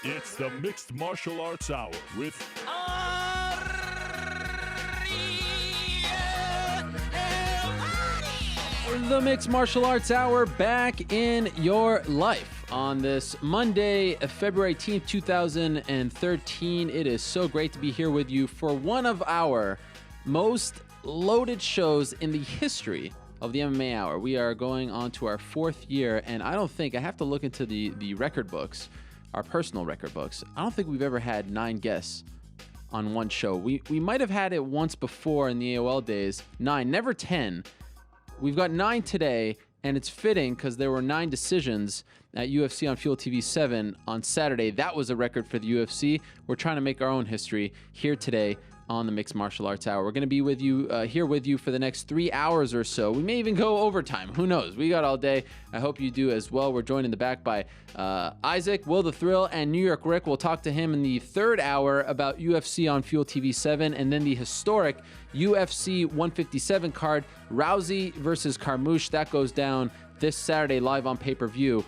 It's the Mixed Martial Arts Hour with the Mixed Martial Arts Hour back in your life on this Monday, February 18th, 2013. It is so great to be here with you for one of our most loaded shows in the history of the MMA Hour. We are going on to our fourth year, and I have to look into the record books, our personal record books. I don't think we've ever had 9 guests on one show. We might have had it once before in the AOL days, 9, never 10. We've got 9 today, and it's fitting because there were 9 decisions at UFC on Fuel TV 7 on Saturday. That was a record for the UFC. We're trying to make our own history here today on the Mixed Martial Arts Hour. We're going to be with you here with you for the next 3 hours or so. We may even go overtime. Who knows? We got all day. I hope you do as well. We're joined in the back by Isaac, Will the Thrill, and New York Rick. We'll talk to him in the third hour about UFC on Fuel TV 7 and then the historic UFC 157 card, Rousey versus Carmouche. That goes down this Saturday live on pay-per-view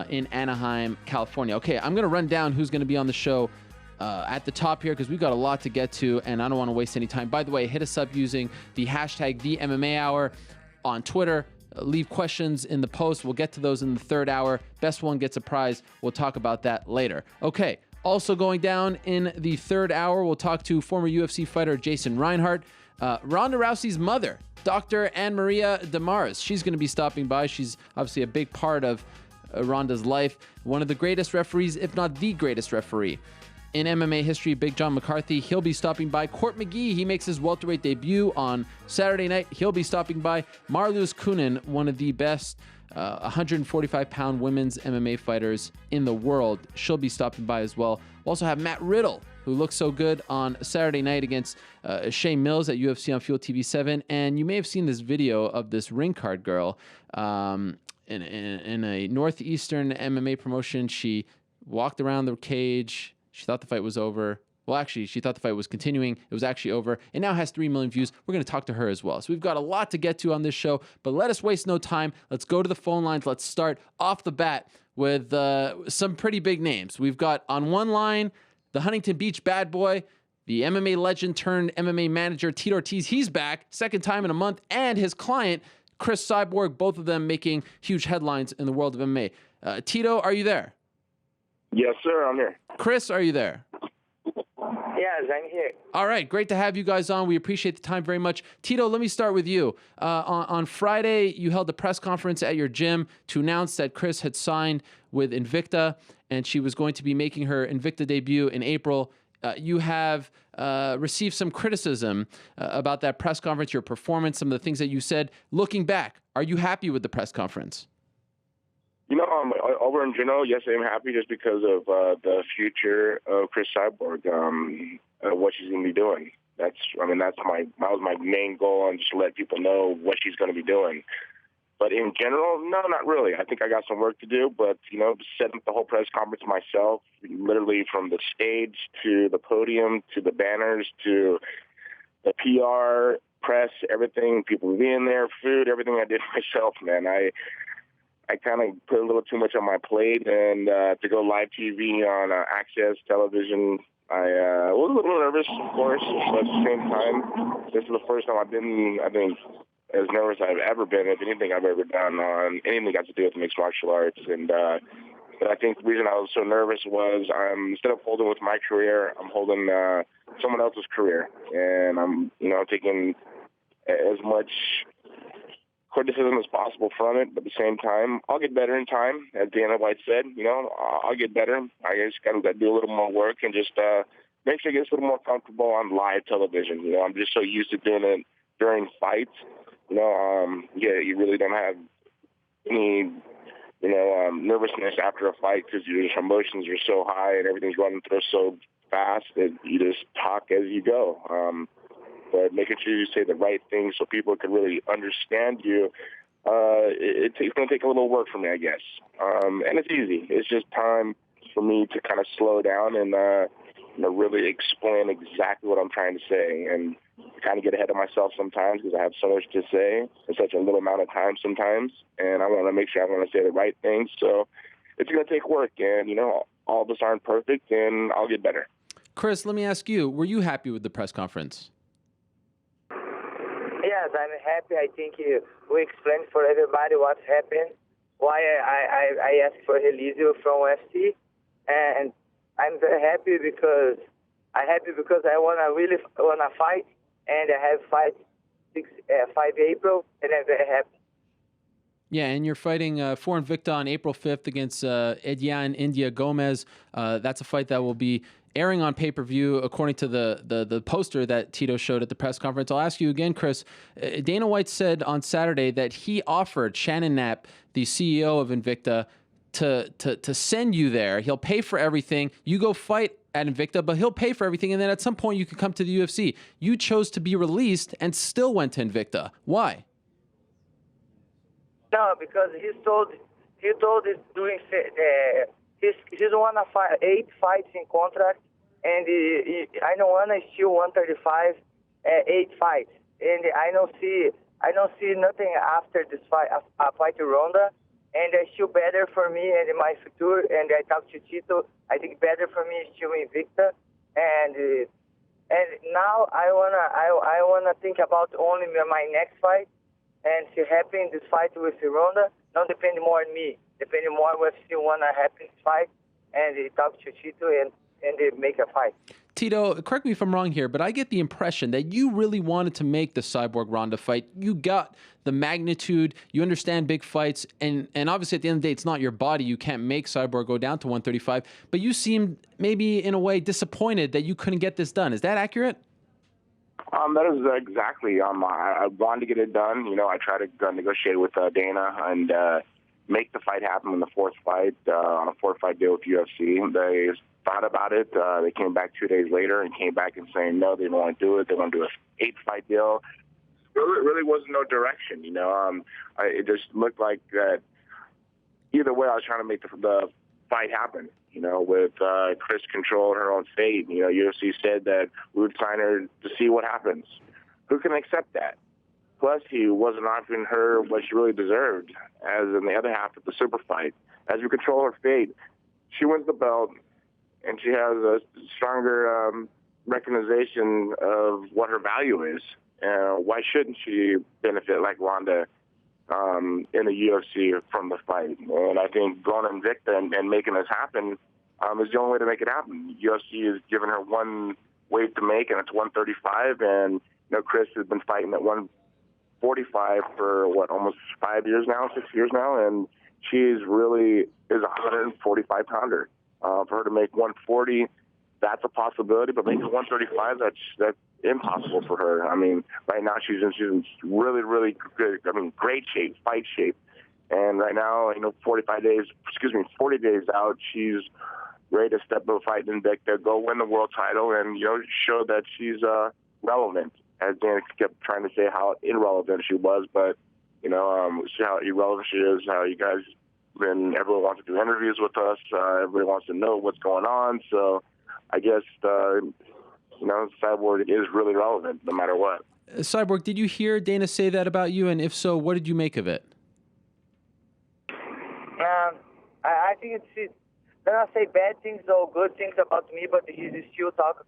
in Anaheim, California. Okay, I'm going to run down who's going to be on the show at the top here because we've got a lot to get to and I don't want to waste any time. By the way, hit us up using the hashtag #TheMMAHour on Twitter. Leave questions in the post. We'll get to those in the third hour. Best one gets a prize. We'll talk about that later. Okay, also going down in the third hour, we'll talk to former UFC fighter Jason Reinhardt. Ronda Rousey's mother, Dr. Anne Maria Damaris. She's going to be stopping by. She's obviously a big part of Ronda's life. One of the greatest referees, if not the greatest referee in MMA history, Big John McCarthy. He'll be stopping by. Court McGee, he makes his welterweight debut on Saturday night. He'll be stopping by. Marloes Coenen, one of the best 145-pound women's MMA fighters in the world. She'll be stopping by as well. We'll also have Matt Riddle, who looks so good on Saturday night against Shay Mills at UFC on Fuel TV 7. And you may have seen this video of this ring card girl in a Northeastern MMA promotion. She walked around the cage. She thought the fight was over. Well, actually, she thought the fight was continuing. It was actually over. It now has 3 million views. We're going to talk to her as well. So we've got a lot to get to on this show, but let us waste no time. Let's go to the phone lines. Let's start off the bat with some pretty big names. We've got on one line, the Huntington Beach bad boy, the MMA legend turned MMA manager, Tito Ortiz. He's back, second time in a month, and his client, Cris Cyborg, both of them making huge headlines in the world of MMA. Tito, are you there? Yes, sir, I'm here. Chris, are you there? Yes, I'm here. All right, great to have you guys on. We appreciate the time very much. Tito, let me start with you. On Friday, you held a press conference at your gym to announce that Cris had signed with Invicta, and she was going to be making her Invicta debut in April. You have received some criticism about that press conference, your performance, some of the things that you said. Looking back, are you happy with the press conference? You know, over in general, yes, I'm happy just because of the future of Cris Cyborg, what she's going to be doing. That was my main goal, and just to let people know what she's going to be doing. But in general, no, not really. I think I got some work to do, but, setting up the whole press conference myself, literally from the stage to the podium to the banners to the PR, press, everything, people being there, food, everything I did myself, man. I kind of put a little too much on my plate, and to go live TV on Access Television, I was a little nervous, of course, but at the same time, this is the first time I've been, I think, as nervous as I've ever been with anything I've ever done on anything got to do with mixed martial arts. And but I think the reason I was so nervous was instead of holding with my career, I'm holding someone else's career, and I'm taking as much criticism as possible from it, but at the same time, I'll get better in time. As Dana White said, I'll get better. I just got to do a little more work and just make sure it gets a little more comfortable on live television. I'm just so used to doing it during fights. You really don't have any, nervousness after a fight because your emotions are so high and everything's running through so fast that you just talk as you go. But making sure you say the right things so people can really understand you, it's going to take a little work for me, I guess. And it's easy. It's just time for me to kind of slow down and really explain exactly what I'm trying to say, and kind of get ahead of myself sometimes because I have so much to say in such a little amount of time sometimes, and I want to make sure I want to say the right things. So it's going to take work, and, all of us aren't perfect, and I'll get better. Cris, let me ask you, were you happy with the press conference? Yes, I'm happy. I think we explained for everybody what's happened, why I asked for release from UFC, and I'm very happy because I really wanna fight, and I have 5 April, and I'm very happy. Yeah, and you're fighting for Invicta on April 5th against Edian India Gomez. That's a fight that will be airing on pay-per-view according to the poster that Tito showed at the press conference. I'll ask you again, Cris. Dana White said on Saturday that he offered Shannon Knapp, the CEO of Invicta, to send you there. He'll pay for everything. You go fight at Invicta, but he'll pay for everything, and then at some point you can come to the UFC. You chose to be released and still went to Invicta. Why? No, because he told he's doing he's wanna fight 8 fights in contract, and I don't wanna still 135 8 fights, and I don't see nothing after this fight. I fight Ronda, and it's still better for me and my future. And I talked to Tito. I think better for me is still Invicta, and now I wanna think about only my next fight. And see happen this fight with Ronda, don't depend more on me. Depend more with still wanna happen this fight, and they talk to Tito and they make a fight. Tito, correct me if I'm wrong here, but I get the impression that you really wanted to make the Cyborg Ronda fight. You got the magnitude, you understand big fights, and obviously at the end of the day, it's not your body. You can't make Cyborg go down to 135, but you seemed maybe in a way disappointed that you couldn't get this done. Is that accurate? That is exactly. I wanted to get it done. I tried to negotiate with Dana and make the fight happen in the 4th fight on a 4-fight deal with UFC. They thought about it. They came back 2 days later and came back and saying no, they don't want to do it. They want to do an 8-fight deal. Really wasn't no direction. It just looked like that. Either way, I was trying to make the fight happen. With Cris controlling her own fate. UFC said that we would sign her to see what happens. Who can accept that? Plus, he wasn't offering her what she really deserved, as in the other half of the super fight. As we control her fate, she wins the belt, and she has a stronger recognition of what her value is. Why shouldn't she benefit like Ronda in the UFC from the fight? And I think going Invicta and making this happen is the only way to make it happen. UFC has given her one weight to make, and it's 135. And Cris has been fighting at 145 for almost 5 years now, 6 years now, and she's really is a 145 pounder. For her to make 140, that's a possibility, but making 135, that's impossible for her. I mean, right now she's in really, really good. Great shape, fight shape. And right now, 40 days out, she's ready to step up, fight in Invicta, go win the world title, and show that she's relevant. As Dana kept trying to say how irrelevant she was, but see how irrelevant she is. How you guys everyone wants to do interviews with us. Everybody wants to know what's going on. So I guess Cyborg is really relevant no matter what. Cyborg, did you hear Dana say that about you? And if so, what did you make of it? I think it's not say bad things or good things about me, but he still talk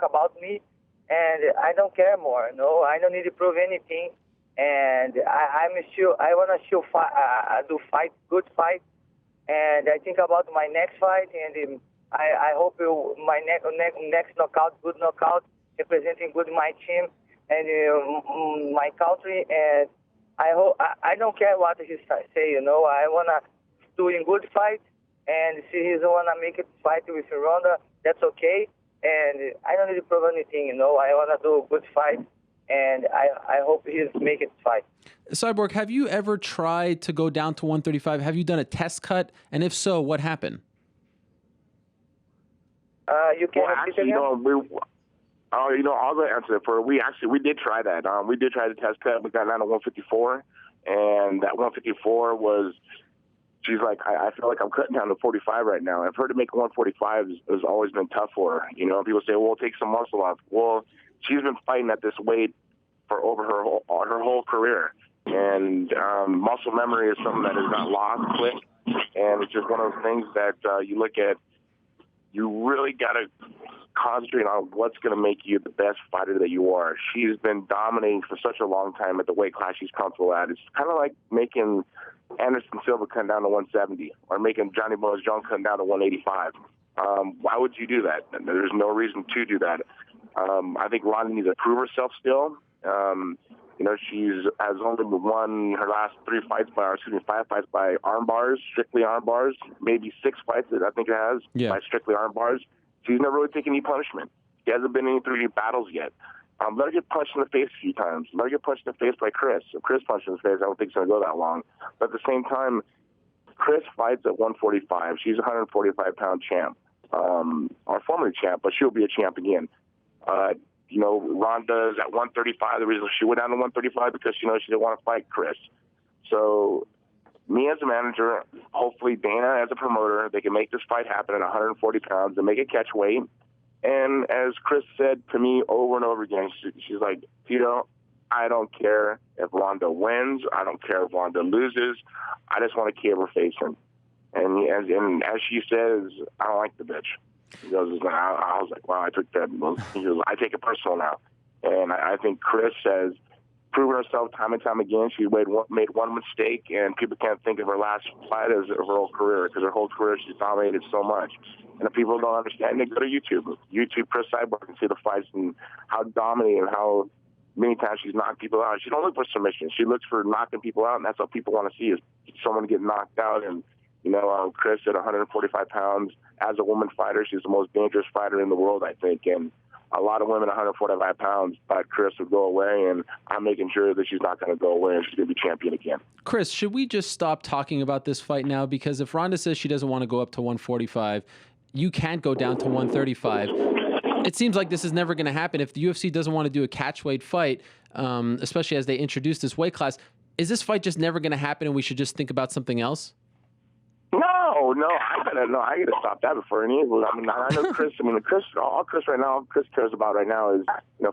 about me, and I don't care more. No, I don't need to prove anything, and I wanna still fight, good fight, and I think about my next fight, and I hope my next knockout, good knockout, representing good my team and my country, and I hope I don't care what he say. I wanna do a good fight, and see he's wanna make it fight with Ronda. That's okay, and I don't need to prove anything. I wanna do a good fight, and I hope he's make it fight. Cyborg, have you ever tried to go down to 135? Have you done a test cut? And if so, what happened? You can repeat again? I'll go answer it. We did try that. We did try the test cut. We got down to 154, and that 154 was. She's like, I feel like I'm cutting down to 45 right now. I've heard to make 145 has always been tough for her. People say, well, take some muscle off. Well, she's been fighting at this weight for over her whole career. And muscle memory is something that is not lost quick. And it's just one of those things that you look at, you really got to concentrate on what's going to make you the best fighter that you are. She's been dominating for such a long time at the weight class she's comfortable at. It's kind of like making Anderson Silva come down to 170 or making Johnny Bones Jones come down to 185. Why would you do that? There's no reason to do that. I think Ronda needs to prove herself still. She's has only won her last 5 fights by arm bars, strictly arm bars, maybe 6 fights that I think it has by strictly arm bars. She's never really taken any punishment. She hasn't been in any battles yet. Let her get punched in the face a few times. Let her get punched in the face by Cris. If Cris punched in the face, I don't think it's going to go that long. But at the same time, Cris fights at 145. She's a 145-pound champ, or formerly champ, but she'll be a champ again. Ronda's at 135. The reason she went down to 135 because she didn't want to fight Cris. So me as a manager, hopefully Dana as a promoter, they can make this fight happen at 140 pounds and make it catch weight. And as Cris said to me over and over again, she's like, Tito, I don't care if Ronda wins. I don't care if Ronda loses. I just want to keep her facing. And as she says, I don't like the bitch. He goes, I was like, wow, I took that. He goes, I take it personal now. And I think Cris has proven herself time and time again. She made one mistake, and people can't think of her last fight as her whole career, because her whole career she's dominated so much. And if people don't understand, they go to YouTube Cris Cyborg, and see the fights and how dominating and how many times she's knocked people out. She don't look for submission. She looks for knocking people out, and that's what people want to see, is someone get knocked out. And Cris at 145 pounds, as a woman fighter, she's the most dangerous fighter in the world, I think. And a lot of women 145 pounds thought Cris would go away, and I'm making sure that she's not going to go away and she's going to be champion again. Chris, should we just stop talking about this fight now? Because if Ronda says she doesn't want to go up to 145, you can't go down to 135. It seems like this is never going to happen. If the UFC doesn't want to do a catchweight fight, especially as they introduce this weight class, is this fight just never going to happen and we should just think about something else? No, I gotta stop that before any. I know Cris. All Cris cares about right now is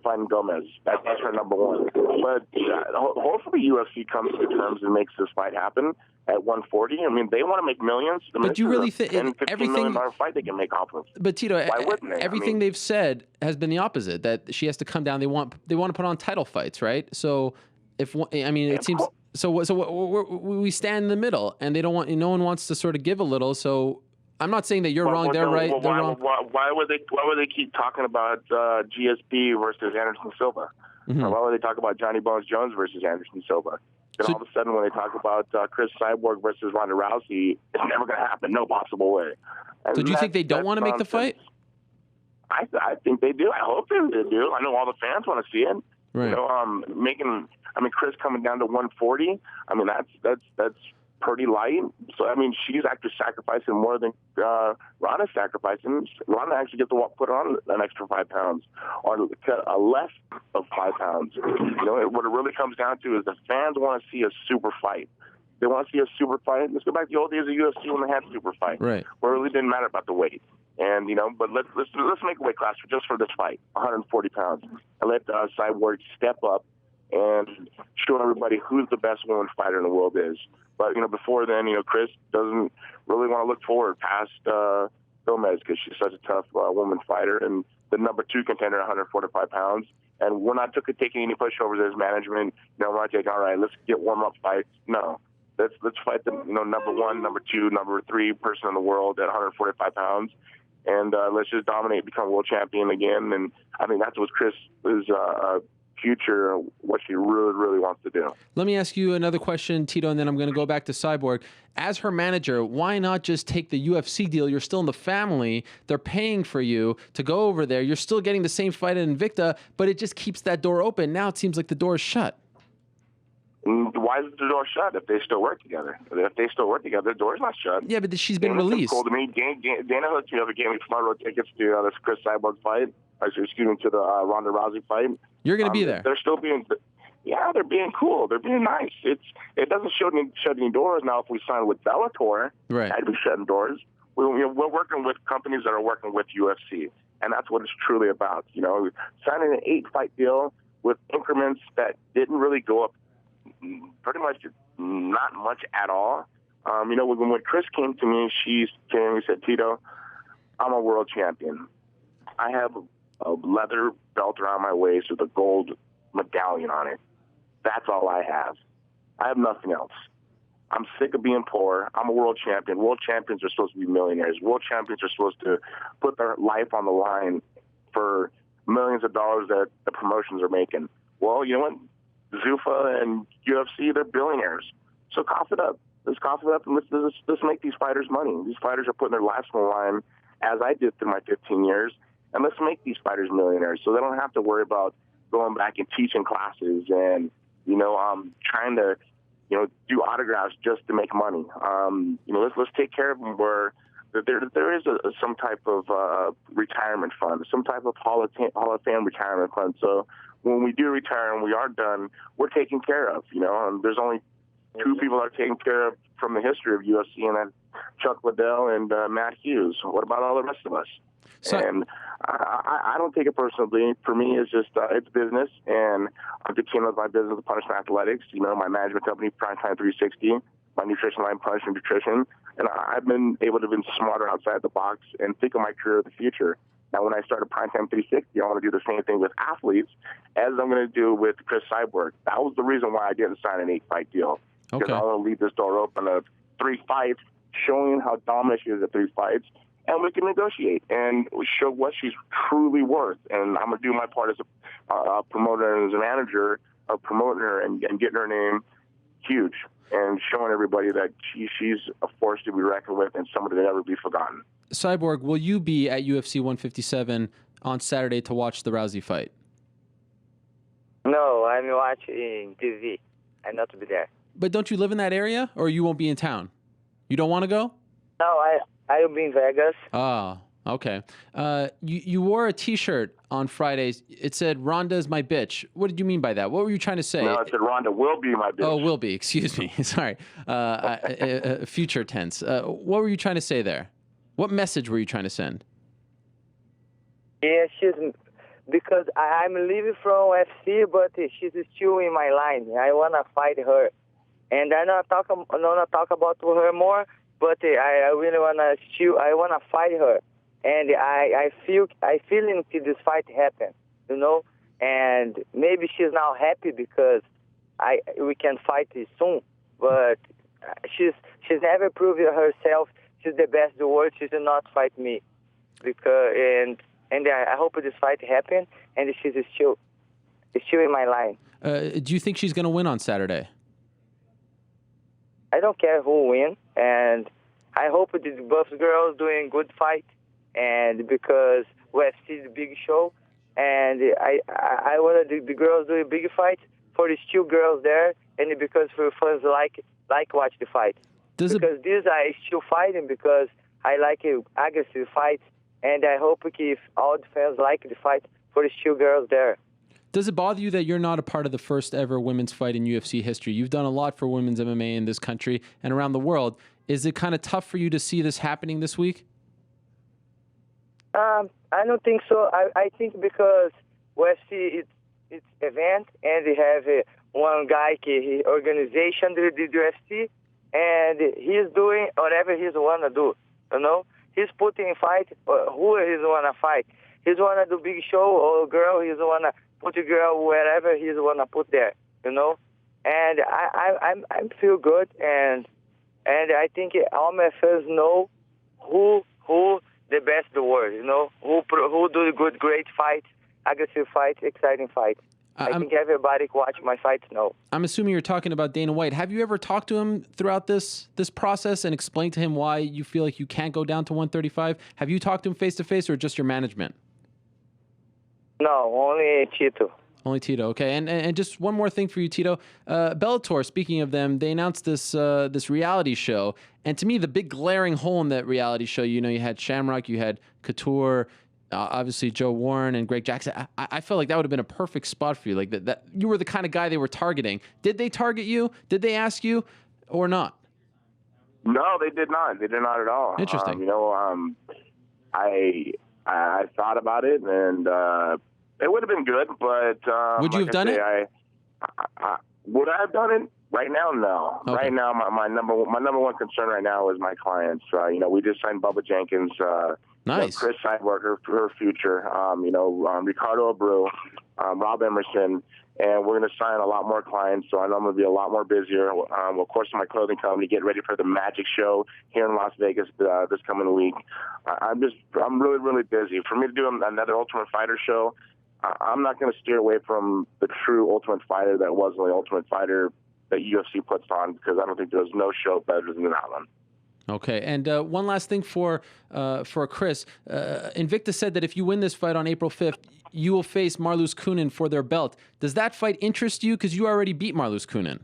fighting Gomez. That's her number one. But hopefully UFC comes to terms and makes this fight happen at 140. They want to make millions. But you really think $15 million fight they can make off of? But Tito, why wouldn't they? Everything they've said has been the opposite. That she has to come down. They want to put on title fights, right? So it seems. So we stand in the middle, and they don't want. No one wants to sort of give a little. So I'm not saying that you're wrong. They're right. They're wrong. Why would they keep talking about GSP versus Anderson Silva? Mm-hmm. Or why would they talk about Johnny Bones Jones versus Anderson Silva? Then all of a sudden, when they talk about Cris Cyborg versus Ronda Rousey, it's never going to happen. No possible way. And so do you think they don't want to make the fight? I think they do. I hope they do. I know all the fans want to see it. Right. Cris coming down to 140. That's pretty light. So she's actually sacrificing more than Ronda's sacrificing. Ronda actually gets to put on an extra 5 pounds, or a less of 5 pounds. What it really comes down to is the fans want to see a super fight. They want to see a super fight. Let's go back to the old days of UFC when they had super fight, right? Where it really didn't matter about the weight. And but let's make a weight class just for this fight, 140 pounds, and let Cyborg step up and show everybody who's the best woman fighter in the world is. But before then, Cris doesn't really want to look forward past Gomez, because she's such a tough woman fighter and the number 2 contender at 145 pounds. And we're not taking any pushovers as management. We're not taking, all right, let's get warm-up fights. No. Let's fight the number 1, number 2, number 3 person in the world at 145 pounds. And let's just dominate, become world champion again. And I think that's what Cris is future, what she really, really wants to do. Let me ask you another question, Tito, and then I'm going to go back to Cyborg. As her manager, why not just take the UFC deal? You're still in the family. They're paying for you to go over there. You're still getting the same fight at Invicta, but it just keeps that door open. Now it seems like the door is shut. Why is the door shut if they still work together? If they still work together, the door's not shut. Yeah, but she's been released. Cool to me. Dana hooked me up and gave me front row tickets to this Cris Cyborg fight. To the Ronda Rousey fight. You're going to be there. They're still being, they're being cool. They're being nice. It doesn't shut any doors. Now, if we sign with Bellator, right, I'd be shutting doors. We're working with companies that are working with UFC, and that's what it's truly about. Signing an 8-fight deal with increments that didn't really go up pretty much not much at all. When Cris came to me, she came and said, Tito, I'm a world champion. I have a leather belt around my waist with a gold medallion on it. That's all I have. I have nothing else. I'm sick of being poor. I'm a world champion. World champions are supposed to be millionaires. World champions are supposed to put their life on the line for millions of dollars that the promotions are making. Well, you know what? Zuffa and UFC, they're billionaires. So cough it up. Let's cough it up and let's make these fighters money. These fighters are putting their lives on the line, as I did through my 15 years, and let's make these fighters millionaires so they don't have to worry about going back and teaching classes and, trying to, do autographs just to make money. Let's take care of them where there is some type of retirement fund, some type of Hall of Fame retirement fund. So when we do retire and we are done, we're taken care of. There's only two people that are taken care of from the history of UFC, and that's Chuck Liddell and Matt Hughes. What about all the rest of us? And I don't take it personally. For me, it's just it's business, and I became my business of Punishment Athletics. My management company, Primetime 360, my nutrition line, Punishment Nutrition, and I've been able to be smarter outside the box and think of my career of the future. Now, when I started Primetime 360, I want to do the same thing with athletes as I'm going to do with Cris Cyborg. That was the reason why I didn't sign an 8-fight deal. Because I want to leave this door open of 3 fights, showing how dominant she is at 3 fights, and we can negotiate and show what she's truly worth. And I'm going to do my part as a promoter and as a manager of promoting her and getting her name huge and showing everybody that she's a force to be reckoned with and somebody to never be forgotten. Cyborg, will you be at UFC 157 on Saturday to watch the Rousey fight? No, I'm watching TV. I'm not be there. But don't you live in that area, or you won't be in town? You don't want to go? No, I will be in Vegas. Oh, okay. You wore a T-shirt on Friday. It said, Ronda's my bitch. What did you mean by that? What were you trying to say? No, it said Ronda will be my bitch. Oh, will be. Excuse me. Sorry. Future tense. What were you trying to say there? What message were you trying to send? Yeah, because I'm leaving from UFC, but she's still in my line. I want to fight her. And I don't talk about her more, but I really want to fight her. And I feel until this fight happen, and maybe she's now happy because we can fight soon, but she's never proved herself. She's the best in the world. She did not fight me, and I hope this fight happen, and she's still in my line. Do you think she's going to win on Saturday? I don't care who win, and I hope the both girls doing good fight, and because UFC is a big show, and I want the girls do a big fight for the still girls there, and because for fans like watch the fight. These are still fighting because I like aggressive fights, and I hope if all the fans like the fight for the still girls there. Does it bother you that you're not a part of the first ever women's fight in UFC history? You've done a lot for women's MMA in this country and around the world. Is it kind of tough for you to see this happening this week? I don't think so. I think because UFC it's event, and they have one guy, his organization, the UFC, and he's doing whatever he want to do. He's putting in fight who he want to fight. He's want to do big show or girl. He's want to put a girl wherever he's want to put there. And I feel good, and I think all my fans know who the best in the world. Who do good, great fight, aggressive fight, exciting fight. I think everybody who watch my fights know. I'm assuming you're talking about Dana White. Have you ever talked to him throughout this process and explained to him why you feel like you can't go down to 135? Have you talked to him face-to-face or just your management? No, only Tito. Only Tito, okay. And just one more thing for you, Tito. Bellator, speaking of them, they announced this reality show. And to me, the big glaring hole in that reality show, you had Shamrock, you had Couture, obviously Joe Warren and Greg Jackson. I felt like that would have been a perfect spot for you. Like that you were the kind of guy they were targeting. Did they target you? Did they ask you or not? No, they did not. They did not at all. Interesting. I thought about it, and it would have been good, but would you have done it? Would I have done it? Right now, no. Okay. Right now, my number one concern right now is my clients. We just signed Bubba Jenkins, Nice. Cris Cyborg, her future. Ricardo Abreu, Rob Emerson, and we're going to sign a lot more clients. So I know I'm going to be a lot more busier. Of course, my clothing company, get ready for the Magic Show here in Las Vegas this coming week. I'm really, really busy. For me to do another Ultimate Fighter show, I'm not going to steer away from the true Ultimate Fighter that was the Ultimate Fighter that UFC puts on, because I don't think there's no show better than that one. Okay, and one last thing for Cris. Invicta said that if you win this fight on April 5th, you will face Marloes Coenen for their belt. Does that fight interest you? Because you already beat Marloes Coenen.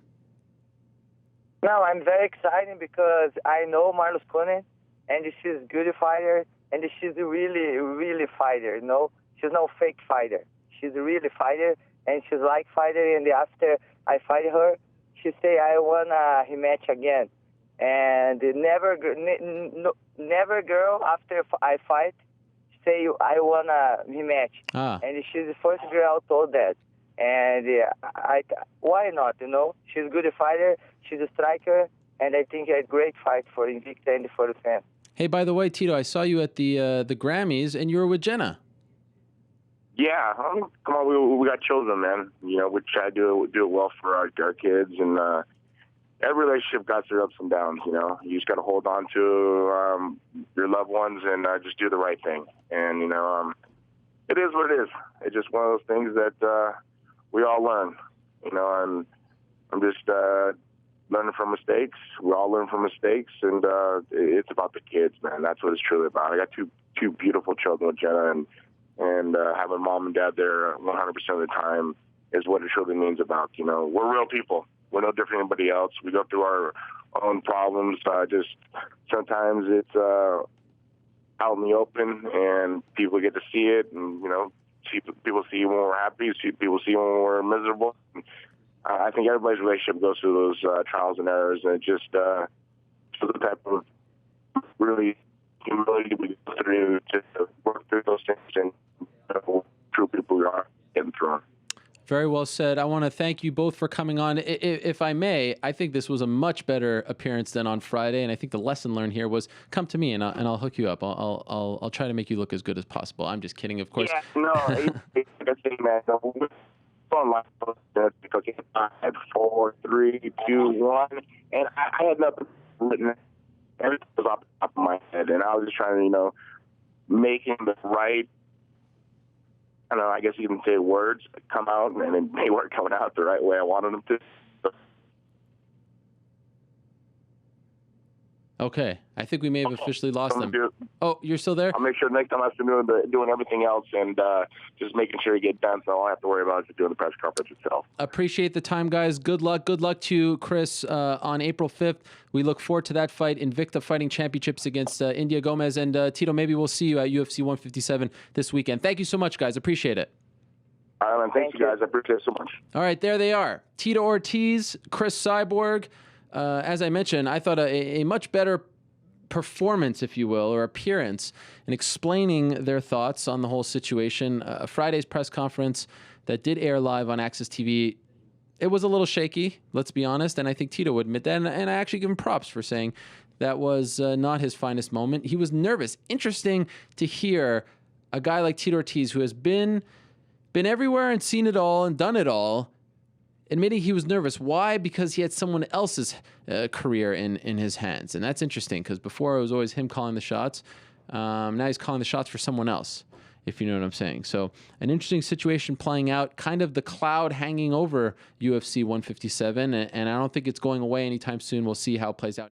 No, I'm very excited because I know Marloes Coenen, and she's a good fighter, and she's a really, really fighter, you know? She's no fake fighter. She's a really fighter, and she's like fighter, and after I fight her, she say, I want a rematch again. And never girl, after I fight, say, I want a rematch. And she's the first girl told that. And why not, you know? She's a good fighter, she's a striker, and I think a great fight for Invicta and for the fans. Hey, by the way, Tito, I saw you at the Grammys, and you were with Jenna. Yeah, come on, we got children, man. You know, we try to do it well for our kids, and every relationship got their ups and downs. You know, you just got to hold on to your loved ones and just do the right thing. And you know, it is what it is. It's just one of those things that we all learn. You know, and I'm just learning from mistakes. We all learn from mistakes, and it's about the kids, man. That's what it's truly about. I got two beautiful children with Jenna, and having mom and dad there 100% of the time is what it truly means about, you know, we're real people. We're no different than anybody else. We go through our own problems. Just sometimes it's out in the open, and people get to see it, and, you know, people see when we're happy, people see when we're miserable. I think everybody's relationship goes through those trials and errors, and it just shows the type of really humility we go through to work through those things, and true people we are getting through them. Very well said. I want to thank you both for coming on. If I may, I think this was a much better appearance than on Friday, and I think the lesson learned here was come to me and I'll hook you up. I'll try to make you look as good as possible. I'm just kidding, of course. Yeah, no, it's a thing, man. On because 5, 4, 3, 2, 1, and I had nothing written. Everything was off the top of my head, and I was just trying to, you know, making the right, I don't know, I guess you can say words come out, and they weren't coming out the right way I wanted them to. Okay, I think we may have officially lost them. Oh, you're still there? I'll make sure next time I'm doing everything else, and just making sure you get done, so all I have to worry about is just doing the press conference itself. Appreciate the time, guys. Good luck. Good luck to you, Cris, on April 5th. We look forward to that fight, Invicta Fighting Championships against India Gomez. And Tito, maybe we'll see you at UFC 157 this weekend. Thank you so much, guys. Appreciate it. All right, man. Thank you, guys. I appreciate it so much. All right, there they are. Tito Ortiz, Cris Cyborg. As I mentioned, I thought a much better performance, if you will, or appearance in explaining their thoughts on the whole situation. Friday's press conference that did air live on Access TV, it was a little shaky, let's be honest, and I think Tito would admit that, and I actually give him props for saying that was not his finest moment. He was nervous. Interesting to hear a guy like Tito Ortiz, who has been everywhere and seen it all and done it all, admitting he was nervous. Why? Because he had someone else's career in his hands. And that's interesting, because before it was always him calling the shots. Now he's calling the shots for someone else, if you know what I'm saying. So an interesting situation playing out, kind of the cloud hanging over UFC 157. And I don't think it's going away anytime soon. We'll see how it plays out.